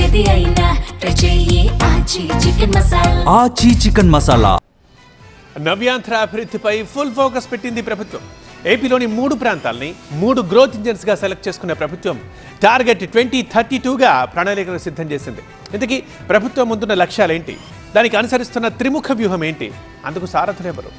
ఏది అయినా ట్రై చెయ్యి ఆచి చికెన్ మసాలా. ఆచి చికెన్ మసాలా. నవ్యాంధ్ర అభివృద్ధిపై ఫుల్ ఫోకస్ పెట్టింది ప్రభుత్వం. ఏపీలోని 3 ప్రాంతాలని 3 గ్రోత్ ఇంజన్స్గా సెలెక్ట్ చేసుకున్న ప్రభుత్వం టార్గెట్ 2032గా ప్రణాళికలు సిద్ధం చేసింది. ఇంతకీ ప్రభుత్వం ముందున్న లక్ష్యాలేంటి, దానికి అనుసరిస్తున్న త్రిముఖ వ్యూహం ఏంటి, అందుకు సారథులెవరు?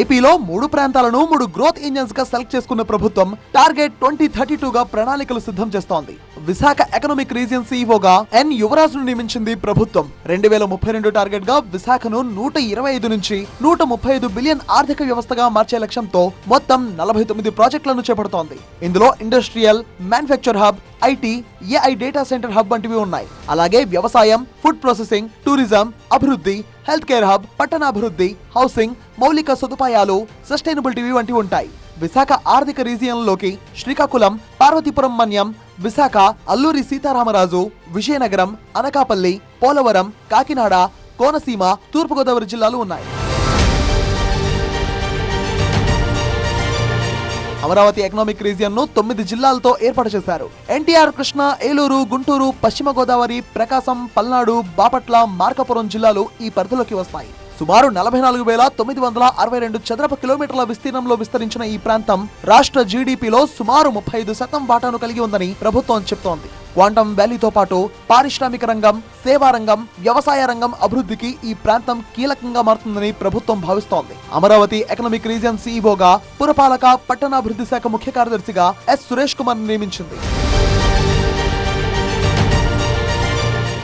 ఏపీలో 3 ప్రాంతాలను 3 గ్రోత్ ఇంజన్స్ గా సెలెక్ట్ చేసుకున్న ప్రభుత్వం టార్గెట్ 2032గా ప్రణాళికలు సిద్ధం చేస్తోంది. విశాఖ ఎకనామిక్ రీజియన్ సీఈఓగా ఎన్ యువరాజ్ ను నియమించింది ప్రభుత్వం. 2032 టార్గెట్ గా విశాఖను 125 నుంచి 135 బిలియన్ ఆర్థిక వ్యవస్థగా మార్చే లక్ష్యంతో మొత్తం 49 ప్రాజెక్టులను చేపడుతోంది. ఇందులో industrial, manufacture hub, IT, AI data centre hub వంటివి ఉన్నాయి. అలాగే వ్యవసాయం, ఫుడ్ ప్రాసెసింగ్, టూరిజం అభివృద్ధి, హెల్త్ కేర్ హబ్, పట్టణాభివృద్ధి, హౌసింగ్, మౌలిక సదుపాయాలు, సస్టైనబిలిటీ వంటివి ఉంటాయి. విశాఖ ఆర్థిక రీజియన్లోకి శ్రీకాకుళం, పార్వతీపురం మన్యం, విశాఖ, అల్లూరి సీతారామరాజు, విజయనగరం, అనకాపల్లి, పోలవరం, కాకినాడ, కోనసీమ, తూర్పుగోదావరి జిల్లాలు ఉన్నాయి. అమరావతి ఎకనామిక్ రీజియన్ ను 9 జిల్లాలతో ఏర్పాటు చేశారు. ఎన్టీఆర్, కృష్ణా, ఏలూరు, గుంటూరు, పశ్చిమ గోదావరి, ప్రకాశం, పల్నాడు, బాపట్ల, మార్కాపురం జిల్లాలు ఈ పరిధిలోకి వస్తాయి. సుమారు 44,962 చదరపు కిలోమీటర్ల విస్తీర్ణంలో విస్తరించిన ఈ ప్రాంతం రాష్ట్ర జీడీపీలో సుమారు 35% వాటాను కలిగి ఉందని ప్రభుత్వం చెబుతోంది. క్వాంటమ్ వ్యాలీతో పాటు పారిశ్రామిక రంగం, సేవా రంగం, వ్యవసాయ రంగం అభివృద్ధికి ఈ ప్రాంతం కీలకంగా మారుతుందని ప్రభుత్వం భావిస్తోంది. అమరావతి ఎకనామిక్ రీజియన్ సీఈఓగా పురపాలక, పట్టణాభివృద్ధి శాఖ ముఖ్య కార్యదర్శిగా ఎస్ సురేష్ కుమార్ నియమించింది.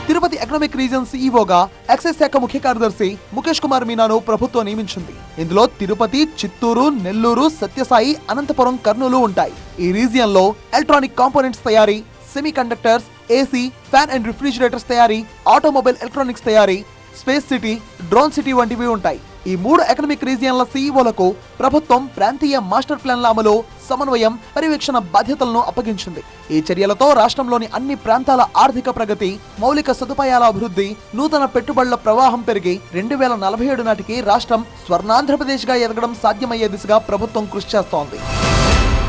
తిరుపతి ఎకనామిక్ రీజియన్ సీఈఓగా ఎక్సైజ్ శాఖ ముఖ్య కార్యదర్శి ముఖేష్ కుమార్ మీనాను ప్రభుత్వం నియమించింది. ఇందులో తిరుపతి, చిత్తూరు, నెల్లూరు, సత్యసాయి, అనంతపురం, కర్నూలు ఉంటాయి. ఈ రీజియన్ లో ఎలక్ట్రానిక్ కాంపోనెంట్స్ తయారీ, semi conductors, AC, fan and refrigerators తయారీ, ఆటోమొబైల్ ఎలక్ట్రానిక్స్ తయారీ, స్పేస్ సిటీ, డ్రోన్ సిటీ వంటివి ఉంటాయి. ఈ 3 ఎకనామిక్ రీజియన్ల సీఈఓలకు ప్రభుత్వం ప్రాంతీయ మాస్టర్ ప్లాన్ల అమలు, సమన్వయం, పర్యవేక్షణ బాధ్యతలను అప్పగించింది. ఈ చర్యలతో రాష్ట్రంలోని అన్ని ప్రాంతాల ఆర్థిక ప్రగతి, మౌలిక సదుపాయాల అభివృద్ధి, నూతన పెట్టుబడుల ప్రవాహం పెరిగి 2047 నాటికి రాష్ట్రం స్వర్ణాంధ్రప్రదేశ్ గా ఎదగడం సాధ్యమయ్యే దిశగా ప్రభుత్వం కృషి చేస్తోంది.